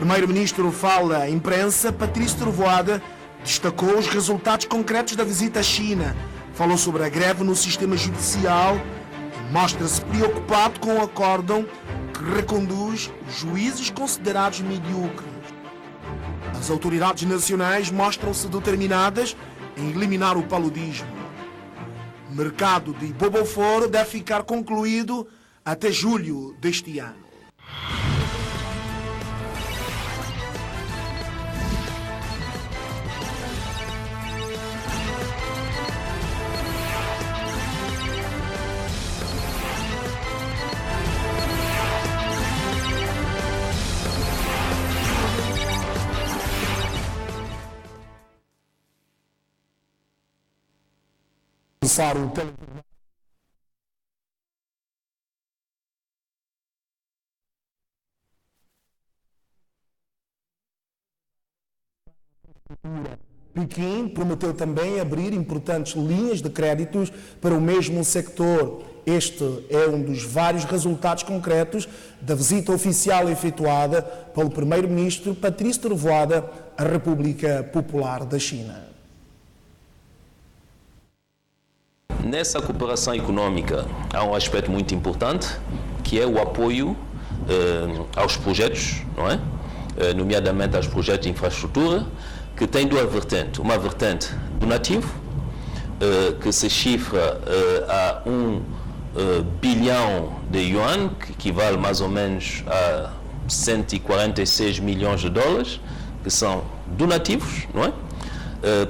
primeiro-ministro fala à imprensa, Patrício Trovoada destacou os resultados concretos da visita à China. Falou sobre a greve no sistema judicial e mostra-se preocupado com o acórdão que reconduz os juízes considerados medíocres. As autoridades nacionais mostram-se determinadas em eliminar o paludismo. O mercado de Boboforo deve ficar concluído até julho deste ano. Começar o telejornal. Pequim prometeu também abrir importantes linhas de créditos para o mesmo sector. Este é um dos vários resultados concretos da visita oficial efetuada pelo primeiro-ministro Patrício Trovoada à República Popular da China. Nessa cooperação econômica há um aspecto muito importante, que é o apoio aos projetos, não é? Nomeadamente aos projetos de infraestrutura, que tem duas vertentes. Uma vertente donativo, que se chifra a 1 bilhão de yuan, que equivale mais ou menos a 146 milhões de dólares, que são donativos, não é?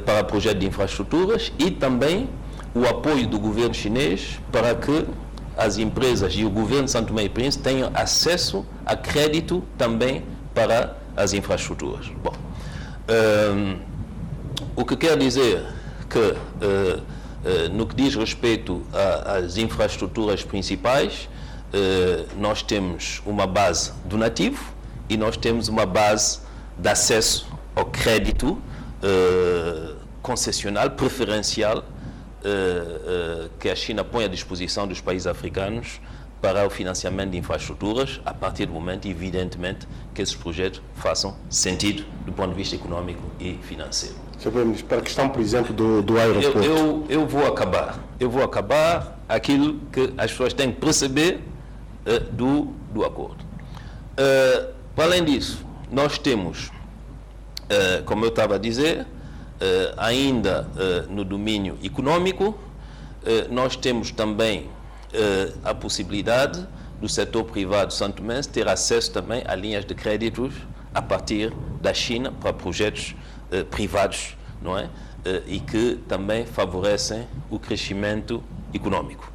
Para projetos de infraestruturas, e também o apoio do governo chinês para que as empresas e o governo de São Tomé e Príncipe tenham acesso a crédito também para as infraestruturas. Bom, o que quer dizer que, no que diz respeito às infraestruturas principais, nós temos uma base donativo e nós temos uma base de acesso ao crédito concessional, preferencial, que a China põe à disposição dos países africanos para o financiamento de infraestruturas, a partir do momento, evidentemente, que esses projetos façam sentido do ponto de vista econômico e financeiro. Sr. Primeiro-Ministro, para a questão, por exemplo, do aeroporto. Eu vou acabar aquilo que as pessoas têm que perceber do acordo. Para além disso, nós temos, como eu estava a dizer, ainda no domínio econômico, nós temos também a possibilidade do setor privado santomense ter acesso também a linhas de créditos a partir da China para projetos privados, não é? E que também favorecem o crescimento econômico.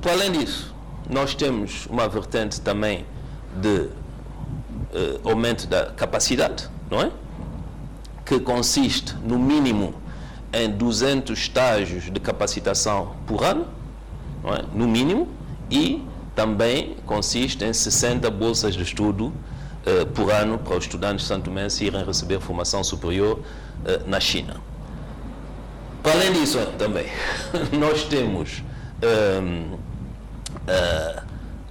Para além disso, nós temos uma vertente também de aumento da capacidade, não é? Que consiste, no mínimo, em 200 estágios de capacitação por ano, não é? No mínimo, e também consiste em 60 bolsas de estudo por ano para os estudantes santomenses irem receber formação superior na China. Para além disso, também, nós temos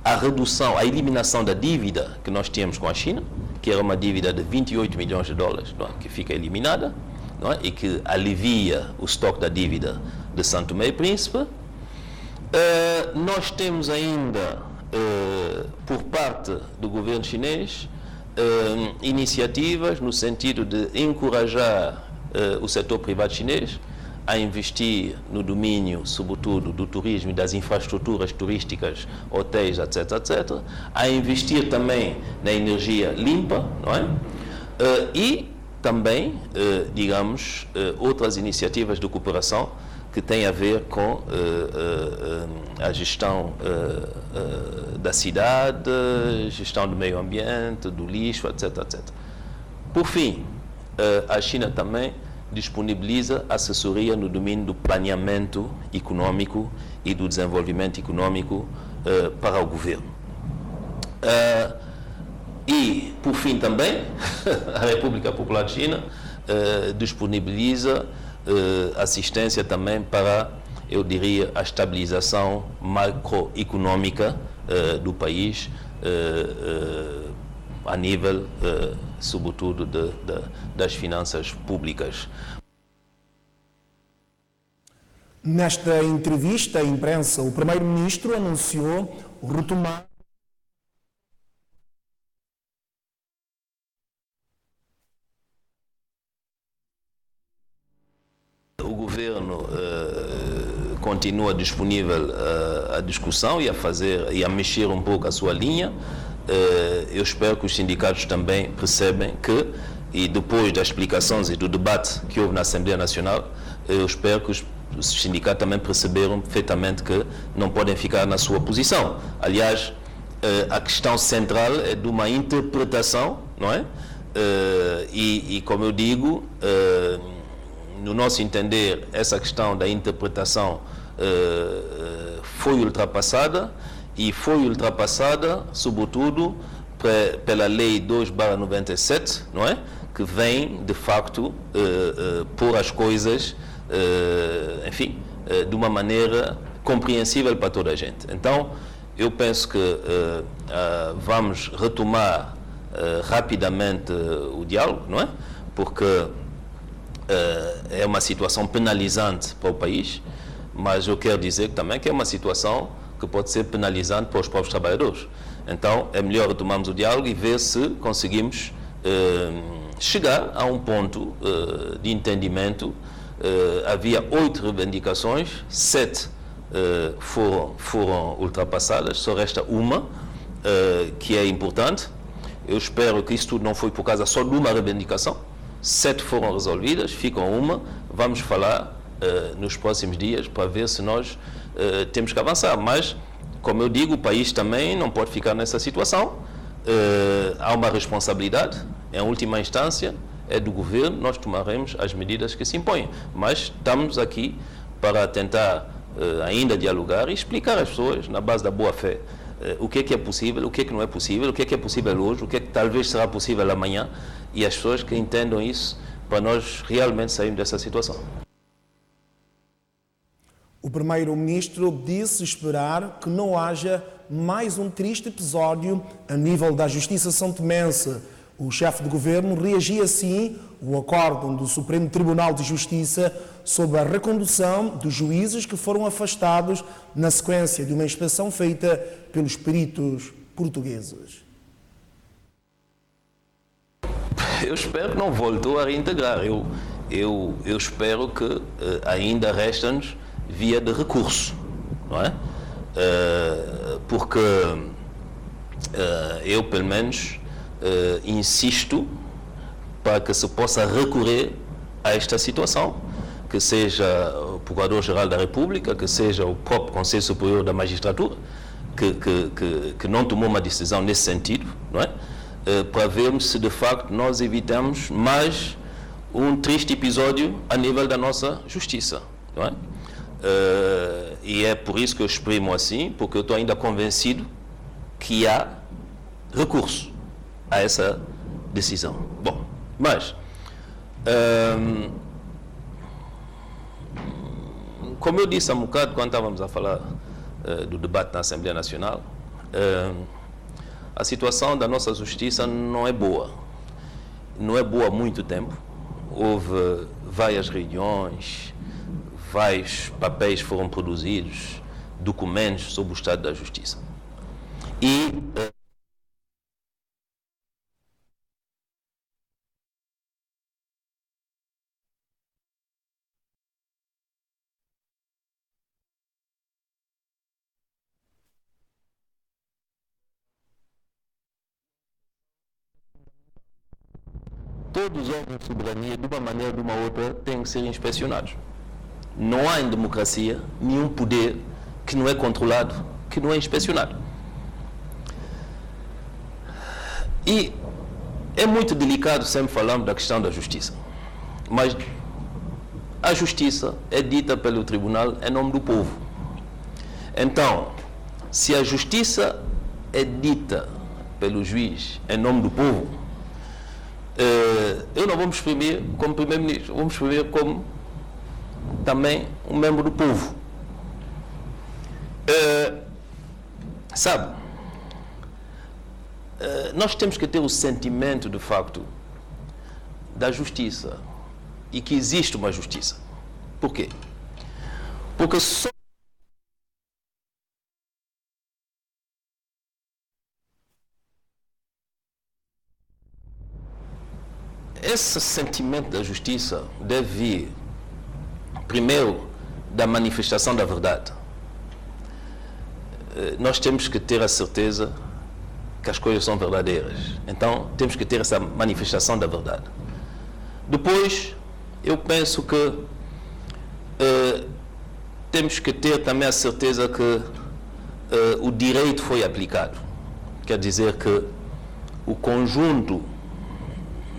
a redução, a eliminação da dívida que nós tínhamos com a China, que era uma dívida de 28 milhões de dólares, não é? Que fica eliminada, não é? E que alivia o estoque da dívida de São Tomé e Príncipe. Nós temos ainda, por parte do governo chinês, iniciativas no sentido de encorajar o setor privado chinês a investir no domínio, sobretudo, do turismo e das infraestruturas turísticas, hotéis, etc., etc., a investir também na energia limpa, não é? E também, digamos, outras iniciativas de cooperação que têm a ver com a gestão da cidade, gestão do meio ambiente, do lixo, etc., etc. Por fim, a China também disponibiliza assessoria no domínio do planeamento econômico e do desenvolvimento econômico para o governo. E, por fim, também, a República Popular de China disponibiliza assistência também para, eu diria, a estabilização macroeconômica do país, a nível, sobretudo, das finanças públicas. Nesta entrevista à imprensa, o primeiro-ministro anunciou retomar o governo continua disponível à discussão e a mexer um pouco a sua linha. Eu espero que os sindicatos também percebem que, e depois das explicações e do debate que houve na Assembleia Nacional, eu espero que os sindicatos também perceberam perfeitamente que não podem ficar na sua posição. Aliás, a questão central é de uma interpretação, não é? E como eu digo, no nosso entender, essa questão da interpretação foi ultrapassada, e foi ultrapassada, sobretudo, pela Lei 2/97, não é? Que vem, de facto, pôr as coisas, enfim, de uma maneira compreensível para toda a gente. Então, eu penso que vamos retomar rapidamente o diálogo, não é? Porque é uma situação penalizante para o país, mas eu quero dizer também que é uma situação que pode ser penalizante para os próprios trabalhadores. Então, é melhor retomarmos o diálogo e ver se conseguimos chegar a um ponto de entendimento. Havia 8 reivindicações, 7 foram ultrapassadas, só resta uma, que é importante. Eu espero que isso tudo não foi por causa só de uma reivindicação. 7 foram resolvidas, ficam uma. Vamos falar nos próximos dias para ver se nós temos que avançar. Mas, como eu digo, o país também não pode ficar nessa situação. Há uma responsabilidade, em última instância, é do governo, nós tomaremos as medidas que se impõem. Mas estamos aqui para tentar ainda dialogar e explicar às pessoas, na base da boa-fé, o que é possível, o que não é possível, o que é possível hoje, o que talvez será possível amanhã, e as pessoas que entendam isso, para nós realmente sairmos dessa situação. O primeiro-ministro disse esperar que não haja mais um triste episódio a nível da Justiça santomense. O chefe de governo reagia assim ao acórdão do Supremo Tribunal de Justiça sobre a recondução dos juízes que foram afastados na sequência de uma inspeção feita pelos peritos portugueses. Eu espero que não voltou a reintegrar. Eu espero que ainda resta-nos via de recurso, não é? Porque eu, pelo menos, insisto para que se possa recorrer a esta situação, que seja o Procurador-Geral da República, que seja o próprio Conselho Superior da Magistratura, que não tomou uma decisão nesse sentido, não é? Para vermos se de facto nós evitamos mais um triste episódio a nível da nossa justiça, não é? E é por isso que eu exprimo assim, porque eu estou ainda convencido que há recurso a essa decisão. Bom, mas como eu disse há um bocado quando estávamos a falar do debate na Assembleia Nacional, a situação da nossa justiça não é boa. Não é boa há muito tempo. Houve várias reuniões, vários papéis foram produzidos, documentos sobre o estado da justiça. E todos os órgãos de soberania, de uma maneira ou de uma outra, têm que ser inspecionados. Não há em democracia nenhum poder que não é controlado, que não é inspecionado. E é muito delicado sempre falarmos da questão da justiça. Mas a justiça é dita pelo tribunal em nome do povo. Então, se a justiça é dita pelo juiz em nome do povo, eu não vou me exprimir como primeiro-ministro, vou me exprimir como também um membro do povo. Sabe, nós temos que ter o sentimento, de facto, da justiça e que existe uma justiça. Por quê? Porque só esse sentimento da justiça deve vir, primeiro, da manifestação da verdade. Nós temos que ter a certeza que as coisas são verdadeiras. Então, temos que ter essa manifestação da verdade. Depois, eu penso que temos que ter também a certeza que o direito foi aplicado. Quer dizer que o conjunto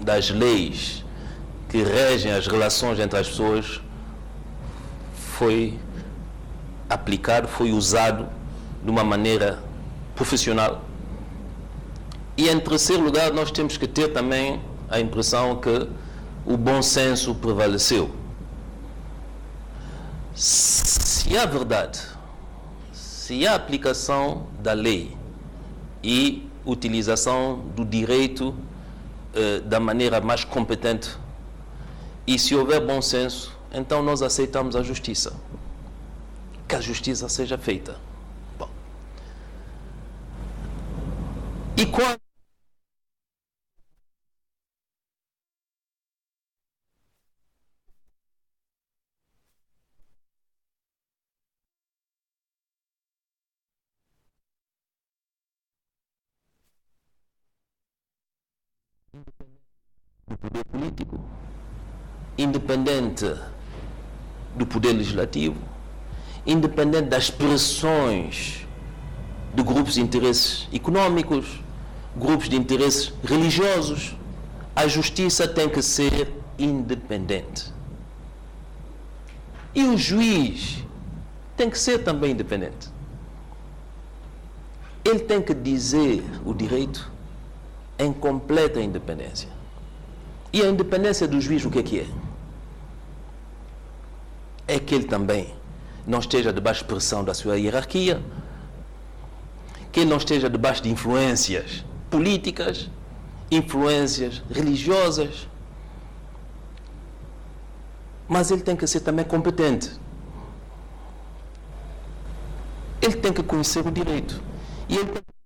das leis que regem as relações entre as pessoas foi aplicado, foi usado de uma maneira profissional. E em terceiro lugar, nós temos que ter também a impressão que o bom senso prevaleceu. Se há verdade, se há aplicação da lei e utilização do direito da maneira mais competente, e se houver bom senso, então nós aceitamos a justiça. Que a justiça seja feita. Bom. E quando do poder político, independente do poder legislativo, independente das pressões de grupos de interesses econômicos, grupos de interesses religiosos, a justiça tem que ser independente. E o juiz tem que ser também independente. Ele tem que dizer o direito em completa independência. E a independência do juiz, o que é? É que ele também não esteja debaixo de pressão da sua hierarquia, que ele não esteja debaixo de influências políticas, influências religiosas, mas ele tem que ser também competente. Ele tem que conhecer o direito. E ele tem que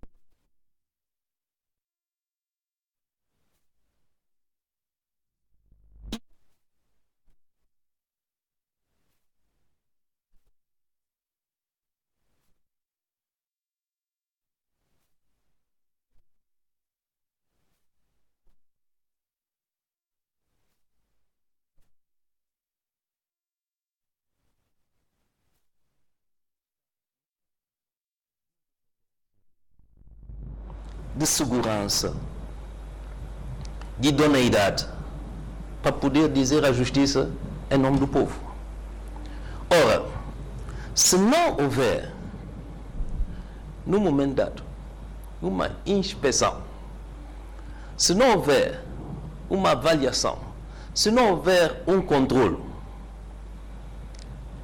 de segurança, de idoneidade, para poder dizer a justiça em nome do povo. Ora, se não houver, no momento dado, uma inspeção, se não houver uma avaliação, se não houver um controle,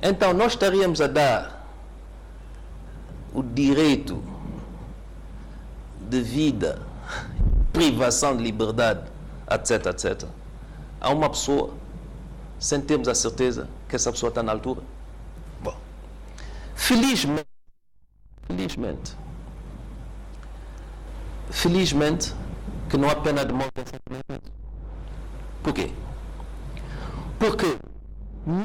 então nós estaríamos a dar o direito de vida, privação de liberdade, etc, etc, a uma pessoa, sem termos a certeza que essa pessoa está na altura. Bom, felizmente, que não há pena de morte em São Tomé e Príncipe. Por quê? Porque não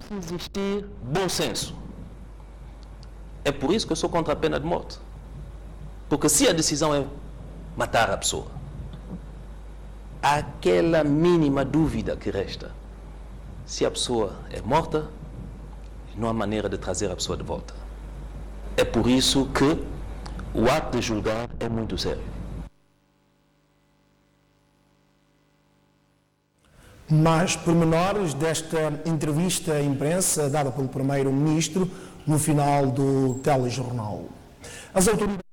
se existir bom senso. É por isso que eu sou contra a pena de morte. Porque se a decisão é matar a pessoa, aquela mínima dúvida que resta, se a pessoa é morta, não há maneira de trazer a pessoa de volta. É por isso que o ato de julgar é muito sério. Mais pormenores desta entrevista à imprensa dada pelo Primeiro-Ministro no final do telejornal. As autoridades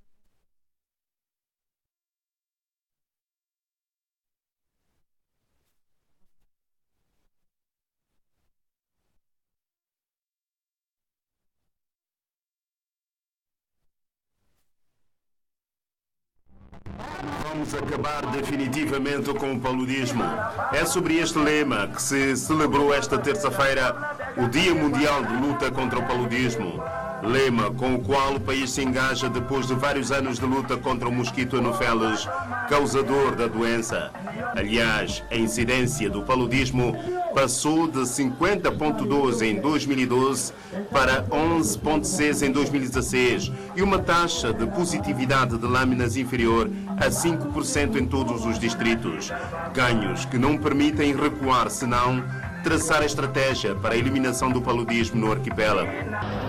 Vamos acabar definitivamente com o paludismo. É sobre este lema que se celebrou esta terça-feira o Dia Mundial de Luta contra o Paludismo. Lema com o qual o país se engaja depois de vários anos de luta contra o mosquito Anopheles, causador da doença. Aliás, a incidência do paludismo passou de 50,12 em 2012 para 11,6 em 2016 e uma taxa de positividade de lâminas inferior a 5% em todos os distritos. Ganhos que não permitem recuar, senão traçar a estratégia para a eliminação do paludismo no arquipélago.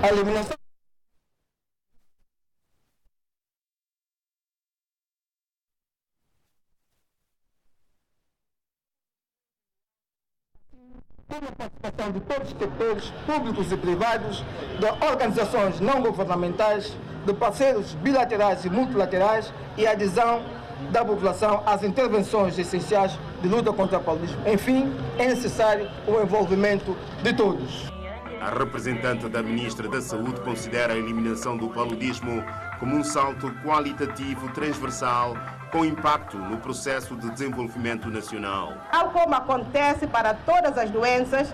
A eliminação com a participação de todos os setores públicos e privados, de organizações não governamentais, de parceiros bilaterais e multilaterais e a adesão da população às intervenções essenciais de luta contra o paludismo. Enfim, é necessário o envolvimento de todos. A representante da Ministra da Saúde considera a eliminação do paludismo como um salto qualitativo transversal com impacto no processo de desenvolvimento nacional. Tal como acontece para todas as doenças,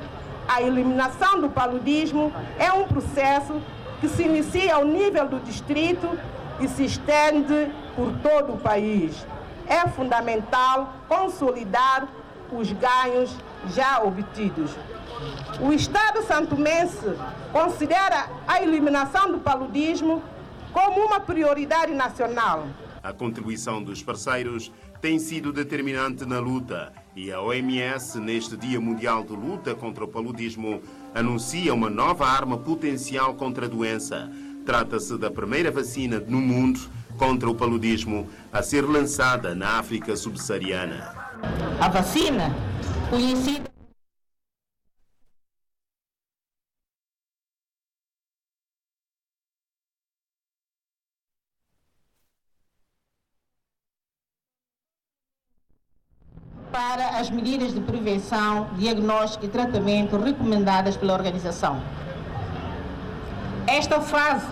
a eliminação do paludismo é um processo que se inicia ao nível do distrito e se estende por todo o país. É fundamental consolidar os ganhos já obtidos. O Estado santomense considera a eliminação do paludismo como uma prioridade nacional. A contribuição dos parceiros tem sido determinante na luta e a OMS, neste Dia Mundial de Luta contra o Paludismo, anuncia uma nova arma potencial contra a doença. Trata-se da primeira vacina no mundo contra o paludismo a ser lançada na África subsaariana. A vacina, conhecida para as medidas de prevenção, diagnóstico e tratamento recomendadas pela organização. Esta fase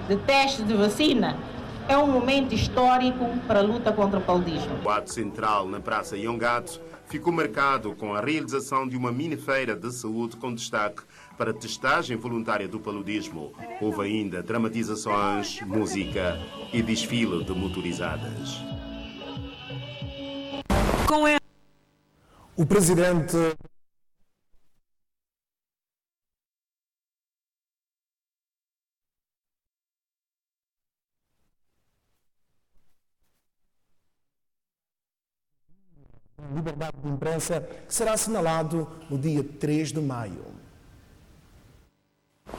de teste de vacina é um momento histórico para a luta contra o paludismo. O ato central na Praça Yongato ficou marcado com a realização de uma mini-feira de saúde com destaque para a testagem voluntária do paludismo. Houve ainda dramatizações, música e desfile de motorizadas. O presidente liberdade de imprensa será assinalado no dia 3 de maio.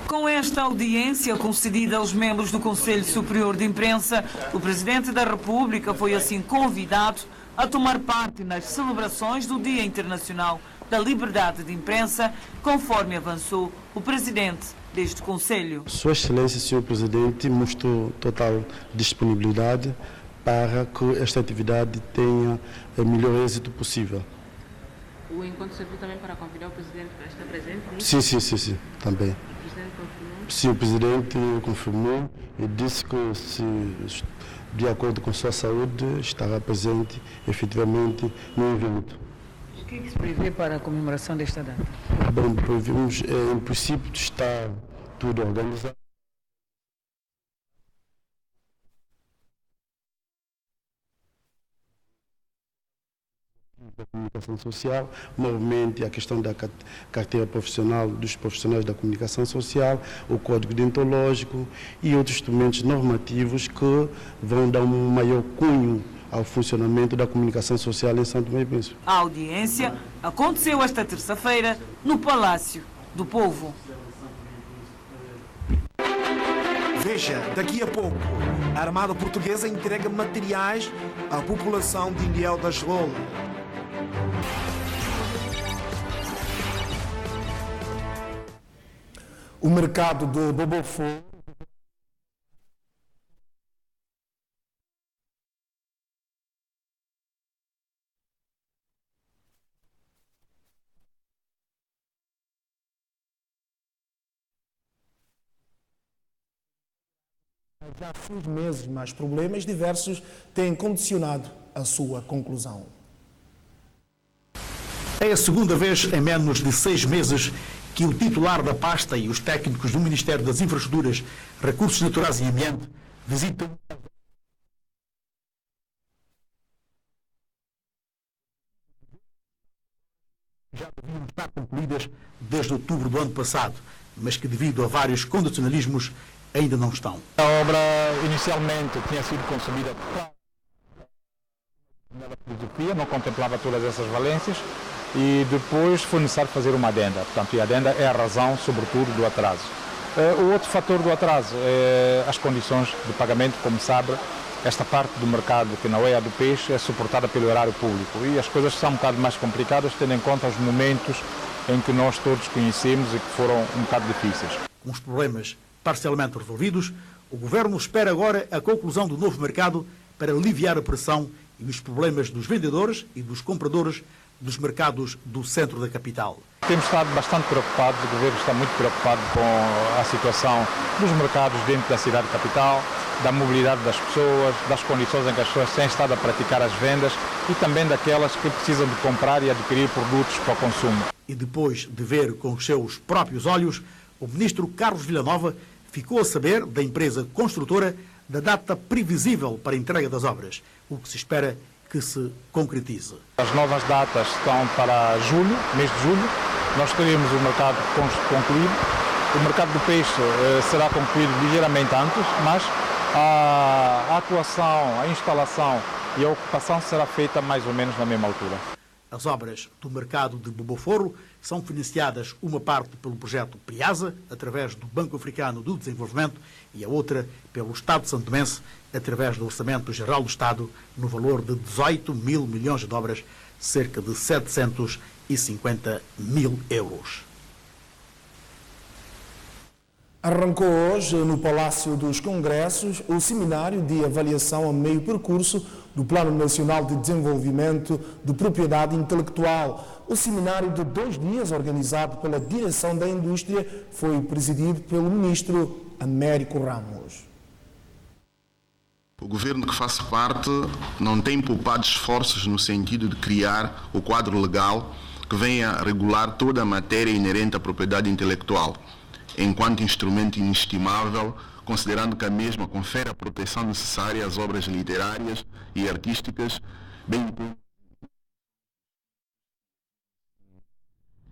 Com esta audiência concedida aos membros do Conselho Superior de Imprensa, o Presidente da República foi assim convidado a tomar parte nas celebrações do Dia Internacional da Liberdade de Imprensa, conforme avançou o Presidente deste Conselho. Sua Excelência, Sr. Presidente, mostrou total disponibilidade para que esta atividade tenha o melhor êxito possível. O encontro serviu também para convidar o Presidente para estar presente? Sim, também. O Presidente confirmou? Sim, o Presidente confirmou e disse que, de acordo com sua saúde, estará presente efetivamente no evento. O que se prevê para a comemoração desta data? Bem, prevemos, em princípio, está tudo organizado. Da comunicação social, novamente a questão da carteira profissional dos profissionais da comunicação social, o código deontológico e outros instrumentos normativos que vão dar um maior cunho ao funcionamento da comunicação social em São Tomé e Príncipe. A audiência aconteceu esta terça-feira no Palácio do Povo. Veja, daqui a pouco, a Armada Portuguesa entrega materiais à população de Ilhéu das Lolas. O mercado de Bobofô Já há 6 meses, mas problemas diversos têm condicionado a sua conclusão. É a segunda vez em menos de 6 meses que o titular da pasta e os técnicos do Ministério das Infraestruturas, Recursos Naturais e Ambiente visitam já deviam estar concluídas desde outubro do ano passado, mas que devido a vários condicionalismos ainda não estão. A obra inicialmente tinha sido concebida pela filosofia, não contemplava todas essas valências e depois foi necessário fazer uma adenda. Portanto, a adenda é a razão, sobretudo, do atraso. O outro fator do atraso é as condições de pagamento. Como sabe, esta parte do mercado, que não é a do peixe, é suportada pelo erário público e as coisas são um bocado mais complicadas, tendo em conta os momentos em que nós todos conhecemos e que foram um bocado difíceis. Com os problemas parcialmente resolvidos, o Governo espera agora a conclusão do novo mercado para aliviar a pressão e os problemas dos vendedores e dos compradores dos mercados do centro da capital. Temos estado bastante preocupados, o Governo está muito preocupado com a situação dos mercados dentro da cidade capital, da mobilidade das pessoas, das condições em que as pessoas têm estado a praticar as vendas e também daquelas que precisam de comprar e adquirir produtos para o consumo. E depois de ver com os seus próprios olhos, o ministro Carlos Villanova ficou a saber da empresa construtora da data previsível para a entrega das obras, o que se espera que se concretize. As novas datas estão para julho, mês de julho. Nós teremos o mercado concluído. O mercado do peixe será concluído ligeiramente antes, mas a atuação, a instalação e a ocupação será feita mais ou menos na mesma altura. As obras do mercado de Boboforo são financiadas uma parte pelo projeto PRIASA, através do Banco Africano do Desenvolvimento, e a outra pelo Estado santomense, através do Orçamento Geral do Estado, no valor de 18 mil milhões de dólares, cerca de 750 mil euros. Arrancou hoje, no Palácio dos Congressos, o seminário de avaliação a meio percurso do Plano Nacional de Desenvolvimento de Propriedade Intelectual. O seminário de 2 dias, organizado pela Direção da Indústria, foi presidido pelo ministro Américo Ramos. O governo que faço parte não tem poupado esforços no sentido de criar o quadro legal que venha a regular toda a matéria inerente à propriedade intelectual, enquanto instrumento inestimável, considerando que a mesma confere a proteção necessária às obras literárias e artísticas, bem como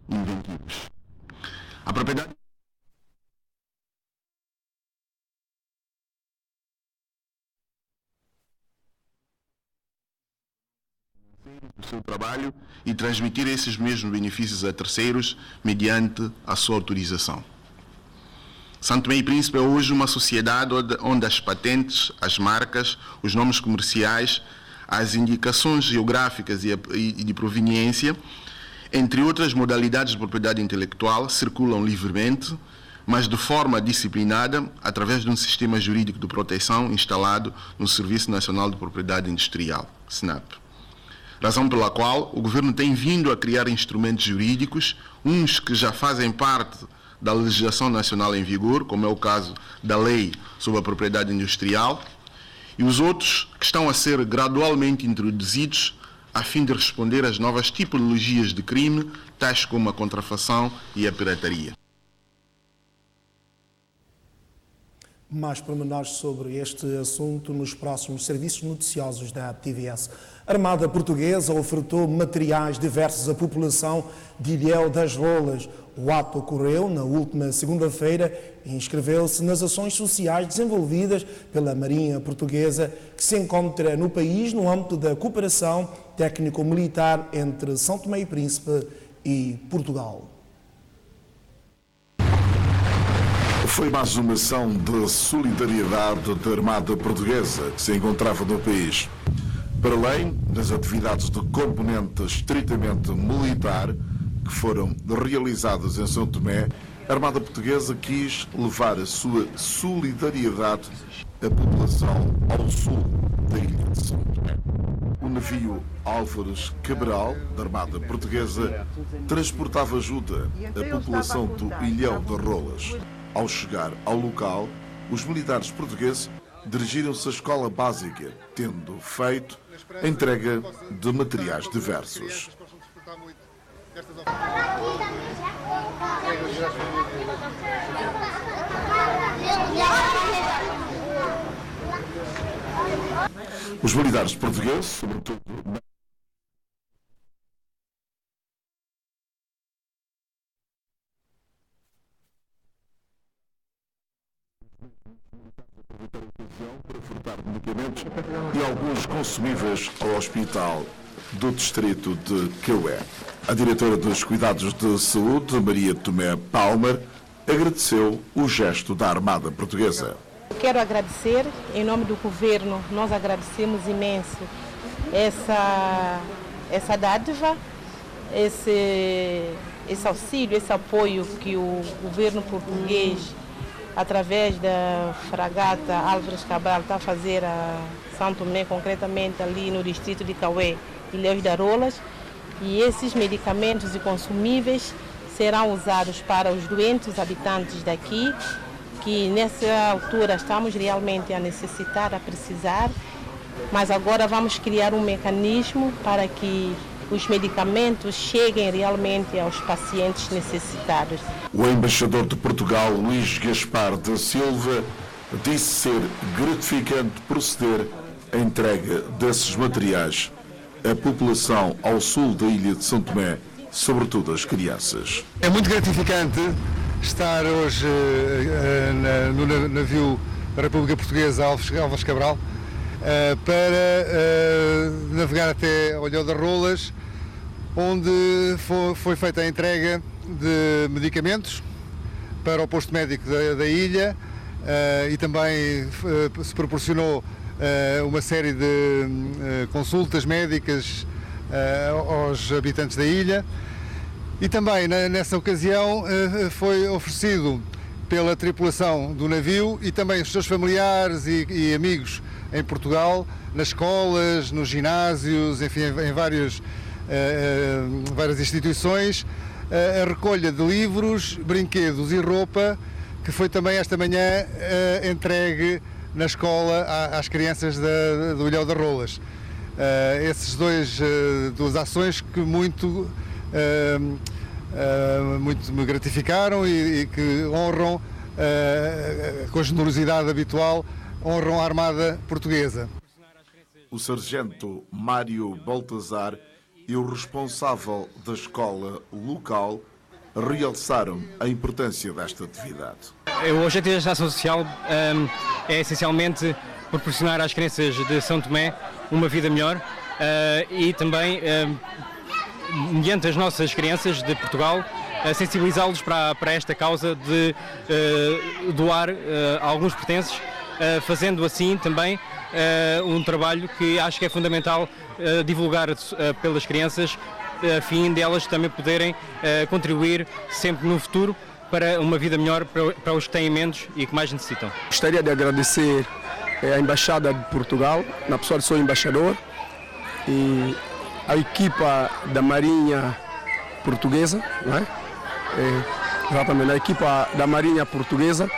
inventivos. A propriedade do seu trabalho e transmitir esses mesmos benefícios a terceiros mediante a sua autorização. São Tomé e Príncipe é hoje uma sociedade onde as patentes, as marcas, os nomes comerciais, as indicações geográficas e de proveniência, entre outras modalidades de propriedade intelectual, circulam livremente, mas de forma disciplinada, através de um sistema jurídico de proteção instalado no Serviço Nacional de Propriedade Industrial, SNAP. Razão pela qual o Governo tem vindo a criar instrumentos jurídicos, uns que já fazem parte da legislação nacional em vigor, como é o caso da Lei sobre a Propriedade Industrial, e os outros que estão a ser gradualmente introduzidos a fim de responder às novas tipologias de crime, tais como a contrafação e a pirataria. Mais pormenores sobre este assunto nos próximos serviços noticiosos da TVS. A Armada Portuguesa ofertou materiais diversos à população de Ilhéu das Rolas. O ato ocorreu na última segunda-feira e inscreveu-se nas ações sociais desenvolvidas pela Marinha Portuguesa, que se encontra no país no âmbito da cooperação técnico-militar entre São Tomé e Príncipe e Portugal. Foi mais uma ação de solidariedade da Armada Portuguesa que se encontrava no país. Para além das atividades de componente estritamente militar que foram realizadas em São Tomé, a Armada Portuguesa quis levar a sua solidariedade à população ao sul da ilha de São Tomé. O navio Álvares Cabral, da Armada Portuguesa, transportava ajuda à população do Ilhéu das Rolas. Ao chegar ao local, os militares portugueses dirigiram-se à escola básica, tendo feito a entrega de materiais diversos. Os militares portugueses, sobretudo, para furtar medicamentos e alguns consumíveis ao hospital do distrito de Queué. A diretora dos Cuidados de Saúde, Maria Tomé Palmer, agradeceu o gesto da Armada Portuguesa. Quero agradecer, em nome do governo, nós agradecemos imenso essa dádiva, esse auxílio, esse apoio que o governo português, através da fragata Álvares Cabral, está a fazer a São Tomé, concretamente ali no distrito de Cauê, Ilhéus de Arolas, e esses medicamentos e consumíveis serão usados para os doentes, os habitantes daqui, que nessa altura estamos realmente a necessitar, a precisar, mas agora vamos criar um mecanismo para que os medicamentos cheguem realmente aos pacientes necessitados. O embaixador de Portugal, Luís Gaspar da Silva, disse ser gratificante proceder à entrega desses materiais à população ao sul da ilha de São Tomé, sobretudo as crianças. É muito gratificante estar hoje no navio da República Portuguesa Álvares Cabral para navegar até Olhão das Rolas, onde foi feita a entrega de medicamentos para o posto médico da ilha e também se proporcionou uma série de consultas médicas aos habitantes da ilha. E também, nessa ocasião, foi oferecido pela tripulação do navio e também os seus familiares e amigos em Portugal, nas escolas, nos ginásios, enfim, em várias instituições, a recolha de livros, brinquedos e roupa, que foi também esta manhã entregue na escola às crianças do Ilhéu das Rolas. Essas duas ações que muito me gratificaram e que honram, com a generosidade habitual, honram a Armada Portuguesa. O sargento Mário Baltazar e o responsável da escola local realçaram a importância desta atividade. O objetivo desta ação social é essencialmente proporcionar às crianças de São Tomé uma vida melhor e também, mediante as nossas crianças de Portugal, sensibilizá-los para esta causa de doar alguns pertences, fazendo assim também um trabalho que acho que é fundamental divulgar pelas crianças, a fim de elas também poderem contribuir sempre no futuro para uma vida melhor para os que têm menos e que mais necessitam. Gostaria de agradecer a Embaixada de Portugal, na pessoa do seu embaixador, e a equipa da Marinha Portuguesa, não é? Exatamente, a equipa da Marinha Portuguesa,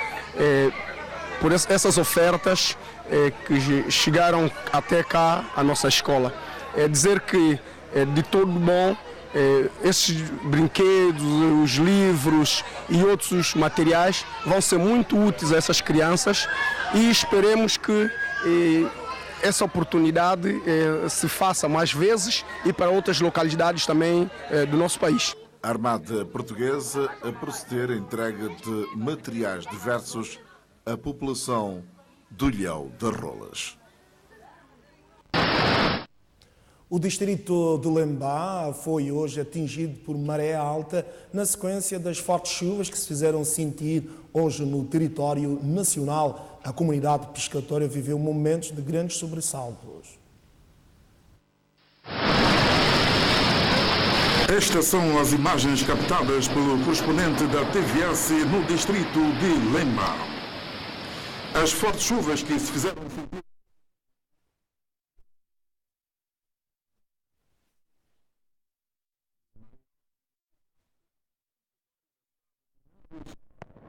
por essas ofertas que chegaram até cá, a nossa escola. É dizer que de todo bom, esses brinquedos, os livros e outros materiais vão ser muito úteis a essas crianças e esperemos que essa oportunidade se faça mais vezes e para outras localidades também do nosso país. A Armada Portuguesa a proceder à entrega de materiais diversos à população do Ilhéu das Rolas. O distrito de Lembá foi hoje atingido por maré alta na sequência das fortes chuvas que se fizeram sentir hoje no território nacional. A comunidade pescatória viveu momentos de grandes sobressaltos. Estas são as imagens captadas pelo correspondente da TVS no distrito de Lembá. As fortes chuvas que se fizeram sentir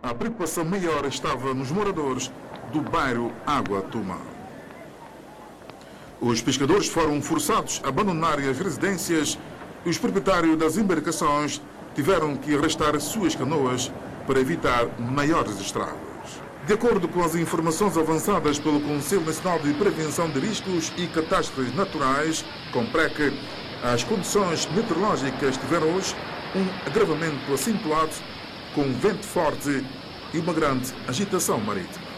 a preocupação maior estava nos moradores do bairro Água Tuma. Os pescadores foram forçados a abandonarem as residências e os proprietários das embarcações tiveram que arrastar suas canoas para evitar maiores estragos. De acordo com as informações avançadas pelo Conselho Nacional de Prevenção de Riscos e Catástrofes Naturais, CONPREC, as condições meteorológicas tiveram hoje um agravamento acentuado com vento forte e uma grande agitação marítima.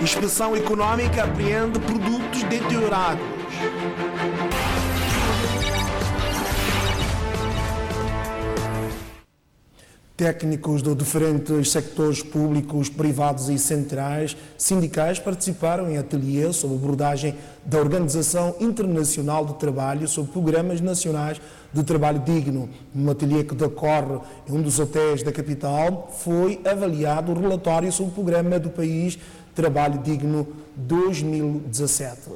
Inspeção Econômica apreende produtos deteriorados. Técnicos de diferentes sectores públicos, privados e centrais, sindicais participaram em ateliê sob abordagem da Organização Internacional do Trabalho sobre Programas Nacionais de Trabalho Digno. No ateliê que decorre em um dos hotéis da capital, foi avaliado o relatório sobre o Programa do País Trabalho Digno 2017.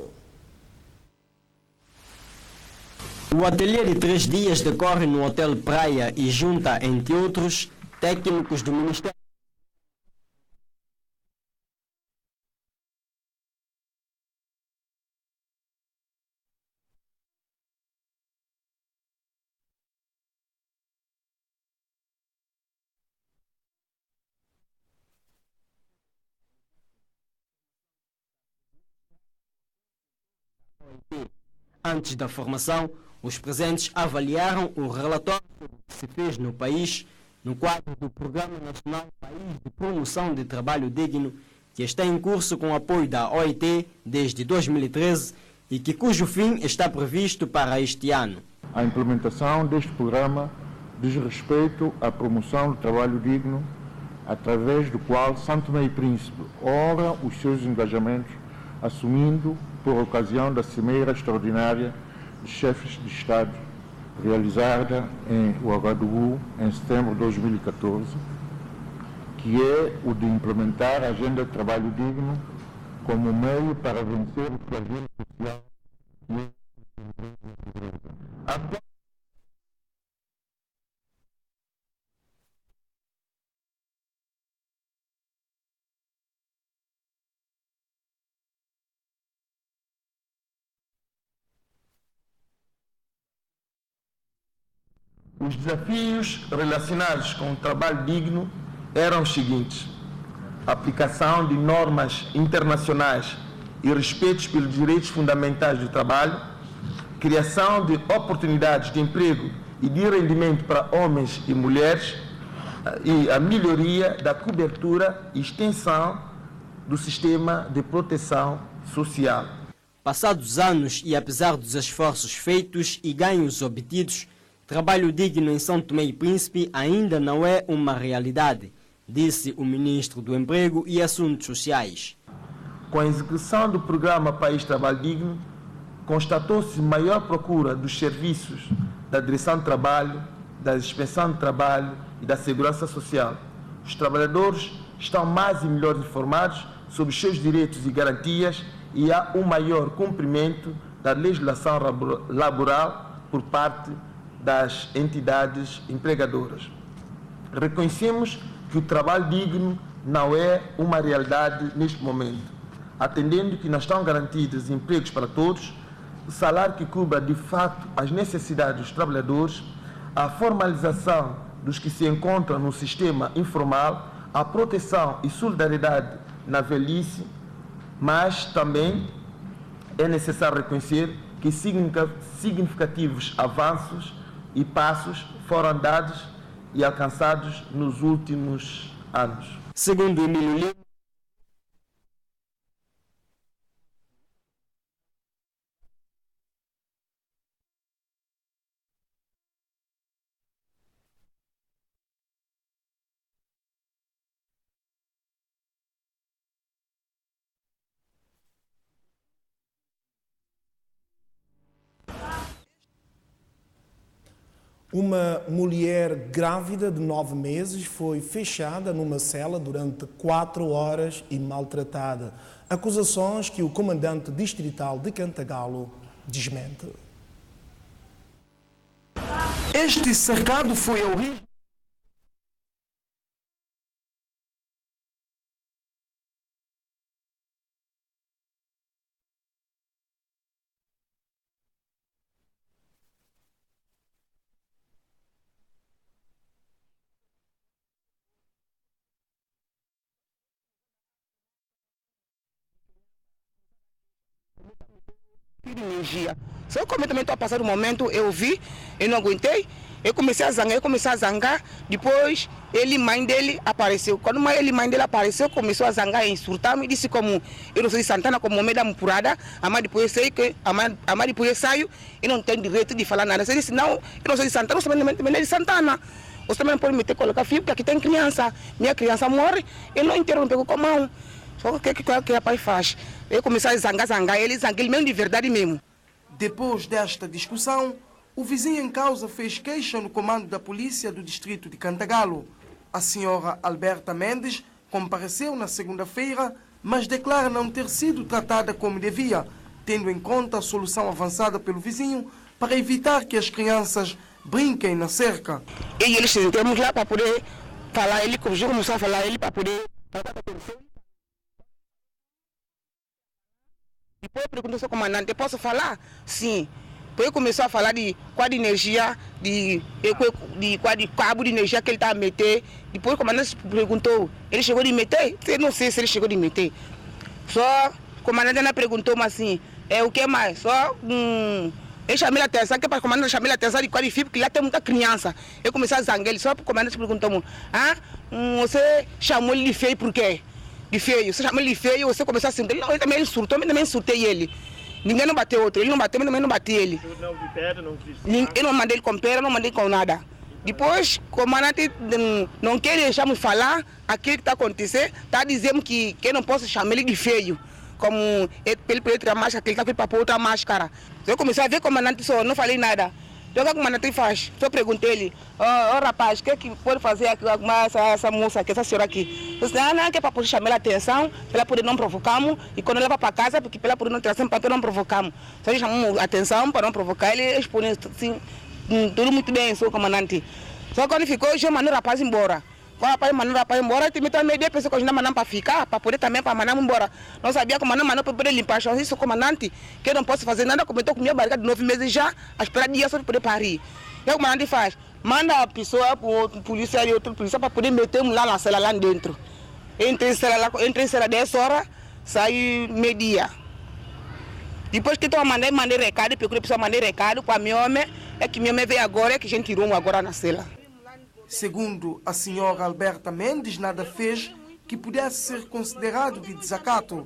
O ateliê de 3 dias decorre no Hotel Praia e junta, entre outros, técnicos do Ministério Antes da formação, os presentes avaliaram o relatório que se fez no país no quadro do Programa Nacional País de Promoção de Trabalho Digno, que está em curso com apoio da OIT desde 2013 e cujo fim está previsto para este ano. A implementação deste programa diz respeito à promoção do trabalho digno, através do qual Santo Tomé e Príncipe honra os seus engajamentos, assumindo, por ocasião da Cimeira Extraordinária de Chefes de Estado, realizada em Ouagadougou em setembro de 2014, que é o de implementar a Agenda de Trabalho Digno como meio para vencer o flagelo social e a pobreza. Os desafios relacionados com o trabalho digno eram os seguintes: aplicação de normas internacionais e respeito pelos direitos fundamentais do trabalho, criação de oportunidades de emprego e de rendimento para homens e mulheres e a melhoria da cobertura e extensão do sistema de proteção social. Passados anos e apesar dos esforços feitos e ganhos obtidos, trabalho digno em São Tomé e Príncipe ainda não é uma realidade, disse o ministro do Emprego e Assuntos Sociais. Com a execução do programa País Trabalho Digno, constatou-se maior procura dos serviços da Direção de Trabalho, da Inspeção de Trabalho e da Segurança Social. Os trabalhadores estão mais e melhor informados sobre os seus direitos e garantias e há um maior cumprimento da legislação laboral por parte das entidades empregadoras. Reconhecemos que o trabalho digno não é uma realidade neste momento, atendendo que não estão garantidos empregos para todos, o salário que cubra de fato as necessidades dos trabalhadores, a formalização dos que se encontram no sistema informal, a proteção e solidariedade na velhice, mas também é necessário reconhecer que significativos avanços e passos foram dados e alcançados nos últimos anos. Segundo Emílio Lima, uma mulher grávida de 9 meses foi fechada numa cela durante 4 horas e maltratada. Acusações que o comandante distrital de Cantagalo desmente. Este cercado foi a origem de energia. Só como eu também estou a passar o momento, eu vi, eu não aguentei, eu comecei a zangar, depois ele, mãe dele, apareceu. Quando mãe dele apareceu, começou a zangar e insultar-me, disse como eu não sou de Santana, como me dá mupurada, mas depois eu sei que, mas depois eu saio e não tenho direito de falar nada. Você disse, não, eu não sou de Santana, eu sou de Santana. Você também não pode me ter colocar fio, porque aqui tem criança. Minha criança morre, eu não inteiro, não pego com a mão. Só o que o rapaz faz? Eu comecei a zangar, ele mesmo de verdade mesmo. Depois desta discussão, o vizinho em causa fez queixa no comando da polícia do distrito de Cantagalo. A senhora Alberta Mendes compareceu na segunda-feira, mas declara não ter sido tratada como devia, tendo em conta a solução avançada pelo vizinho para evitar que as crianças brinquem na cerca. E eles sentamos lá para poder falar, ele começou a falar, ele para poder tratar da atenção. Depois perguntou ao comandante, posso falar? Sim. Depois começou a falar de qual de energia, de qual de cabo de energia que ele estava a meter. Depois o comandante perguntou, ele chegou de meter? Eu não sei se ele chegou de meter. Só o comandante ainda perguntou, mas assim, o que mais? Só eu chamei a atenção, que para o comandante chamei a atenção de qual de fibra, porque lá tem muita criança. Eu comecei a zangar ele, só o comandante perguntou, você chamou ele de feio por quê? De feio, você chamou ele de feio, você começou a sentir, ele também surtou, eu também insultei ele. Ninguém não bateu outro, ele não bateu, eu também não bati ele. Eu não mandei ele com pedra, não mandei com nada. Depois, o comandante não quer deixar-me falar aquilo que está acontecendo, está dizendo que eu não posso chamar ele de feio. Como ele pode tirar a máscara, que ele está para pôr outra máscara. Eu comecei a ver o comandante só, não falei nada. Então o que o comandante faz? Só perguntei ele, rapaz, o que é que pode fazer aqui, essa moça aqui, essa senhora aqui? Eu disse, não, que é para poder chamar a atenção, para ela poder não provocarmos, e quando ela vai para casa, porque para ela poder não ter atenção, para não provocamos. Só chamamos a atenção para não provocar, ele expõe assim, tudo muito bem, sou comandante. Só quando ficou, eu mandei o rapaz embora. Quando o rapaz mandou o rapaz embora, eu também dei a pessoa que eu mandamos para ficar, para poder também para mandar embora. Não sabia que o mandou para poder limpar. Eu disse, comandante, que eu não posso fazer nada, como eu estou com minha barriga de 9 meses já, a esperar dias só para poder parir. E o comandante faz? Manda a pessoa para outro polícia e outro polícia para poder metermos lá na cela, lá dentro. Entrei em cela 10 horas, saí meio-dia. Depois que eu mandei recado, procurei a pessoa, mandei recado para meu homem, é que meu homem veio agora, é que a gente tirou agora na cela. Segundo a senhora Alberta Mendes, nada fez que pudesse ser considerado de desacato.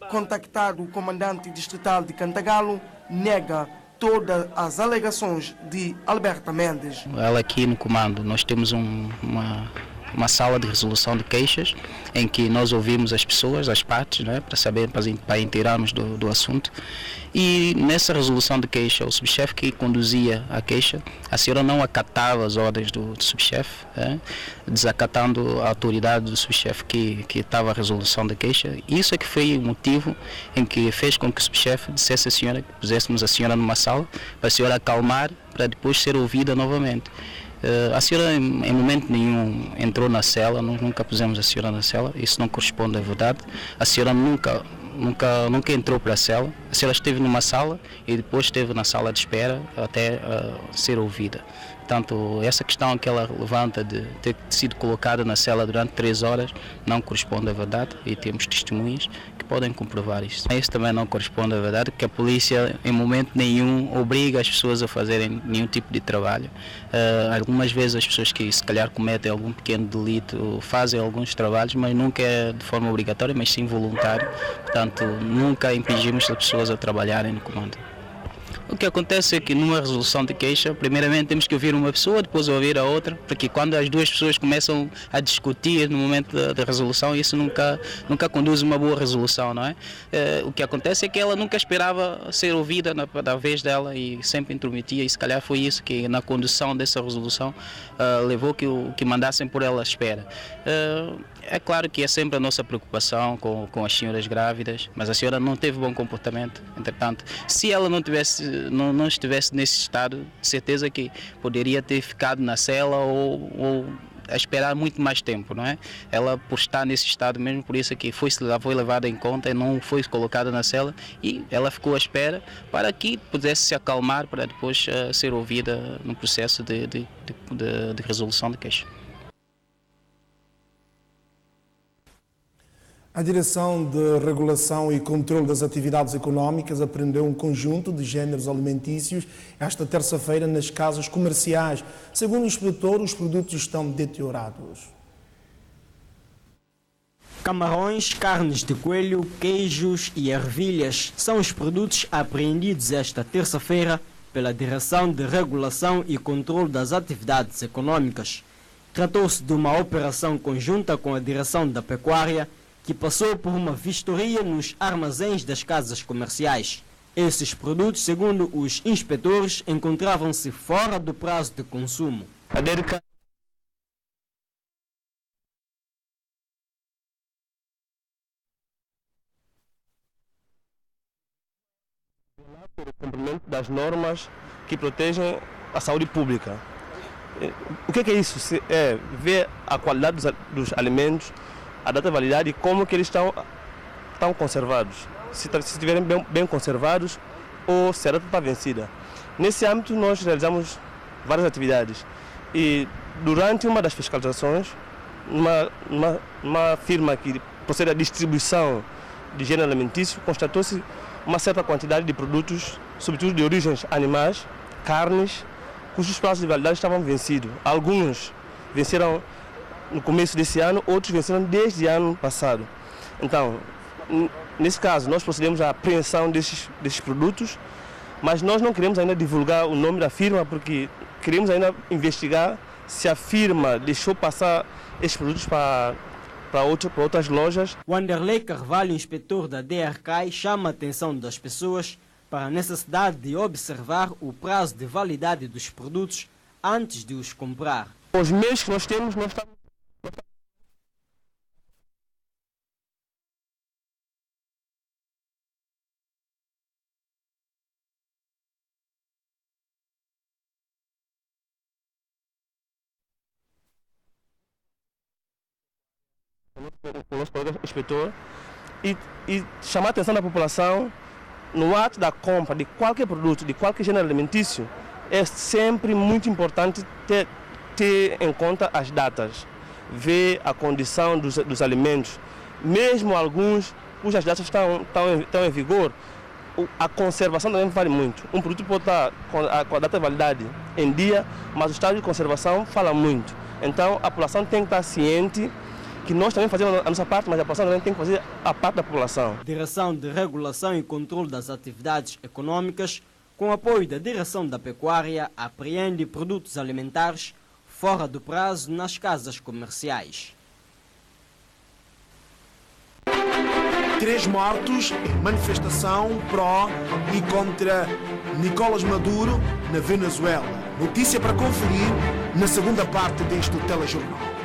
Contactado o comandante distrital de Cantagalo, nega todas as alegações de Alberta Mendes. Ela aqui no comando, nós temos uma sala de resolução de queixas em que nós ouvimos as pessoas, as partes, né, para saber, para inteirarmos do assunto. E nessa resolução de queixa, o subchefe que conduzia a queixa, a senhora não acatava as ordens do subchefe, desacatando a autoridade do subchefe que estava a resolução da queixa. Isso é que foi o motivo em que fez com que o subchefe dissesse à senhora, que puséssemos a senhora numa sala, para a senhora acalmar, para depois ser ouvida novamente. A senhora em momento nenhum entrou na cela, nunca pusemos a senhora na cela, isso não corresponde à verdade. A senhora nunca entrou para a cela, a senhora esteve numa sala e depois esteve na sala de espera até ser ouvida. Portanto, essa questão que ela levanta de ter sido colocada na cela durante 3 horas não corresponde à verdade e temos testemunhas que podem comprovar isso. Isso também não corresponde à verdade, porque a polícia em momento nenhum obriga as pessoas a fazerem nenhum tipo de trabalho. Algumas vezes as pessoas que se calhar cometem algum pequeno delito fazem alguns trabalhos, mas nunca é de forma obrigatória, mas sim voluntário. Portanto, nunca impedimos as pessoas a trabalharem no comando. O que acontece é que numa resolução de queixa, primeiramente temos que ouvir uma pessoa, depois ouvir a outra, porque quando as duas pessoas começam a discutir no momento da resolução, isso nunca conduz a uma boa resolução, não é? O que acontece é que ela nunca esperava ser ouvida da vez dela e sempre intrometia, e se calhar foi isso que na condução dessa resolução levou que mandassem por ela à espera. É claro que é sempre a nossa preocupação com as senhoras grávidas, mas a senhora não teve bom comportamento. Entretanto, se ela não estivesse nesse estado, certeza que poderia ter ficado na cela ou a esperar muito mais tempo, não é? Ela, por estar nesse estado mesmo, por isso que foi levada em conta e não foi colocada na cela, e ela ficou à espera para que pudesse se acalmar para depois ser ouvida no processo de resolução de queixa. A Direção de Regulação e Controlo das Atividades Económicas apreendeu um conjunto de géneros alimentícios esta terça-feira nas casas comerciais. Segundo o inspetor, os produtos estão deteriorados. Camarões, carnes de coelho, queijos e ervilhas são os produtos apreendidos esta terça-feira pela Direção de Regulação e Controlo das Atividades Económicas. Tratou-se de uma operação conjunta com a Direção da Pecuária, que passou por uma vistoria nos armazéns das casas comerciais. Esses produtos, segundo os inspetores, encontravam-se fora do prazo de consumo. O cumprimento das normas que protegem a saúde pública. O que é isso? É ver a qualidade dos alimentos, a data de validade e como que eles estão conservados. Se estiverem bem conservados ou se a data está vencida. Nesse âmbito nós realizamos várias atividades e durante uma das fiscalizações, uma firma que procede à distribuição de gênero alimentício, constatou-se uma certa quantidade de produtos, sobretudo de origens animais, carnes, cujos prazos de validade estavam vencidos. Alguns venceram no começo desse ano, outros venceram desde o ano passado. Então, nesse caso, nós procedemos à apreensão desses produtos, mas nós não queremos ainda divulgar o nome da firma, porque queremos ainda investigar se a firma deixou passar esses produtos para outras lojas. Wanderlei Carvalho, inspetor da DRCAI, chama a atenção das pessoas para a necessidade de observar o prazo de validade dos produtos antes de os comprar. Os meios que nós temos, nós estamos o nosso colega inspetor e chamar a atenção da população no ato da compra de qualquer produto, de qualquer gênero alimentício. É sempre muito importante ter em conta as datas, ver a condição dos alimentos, mesmo alguns cujas datas estão em vigor. A conservação também vale muito. Um produto pode estar com a data de validade em dia, mas o estado de conservação fala muito. Então a população tem que estar ciente que nós também fazemos a nossa parte, mas a população também tem que fazer a parte da população. Direção de Regulação e Controlo das Atividades Económicas, com apoio da Direção da Pecuária, apreende produtos alimentares fora do prazo nas casas comerciais. 3 mortos em manifestação pró e contra Nicolás Maduro na Venezuela. Notícia para conferir na segunda parte deste telejornal.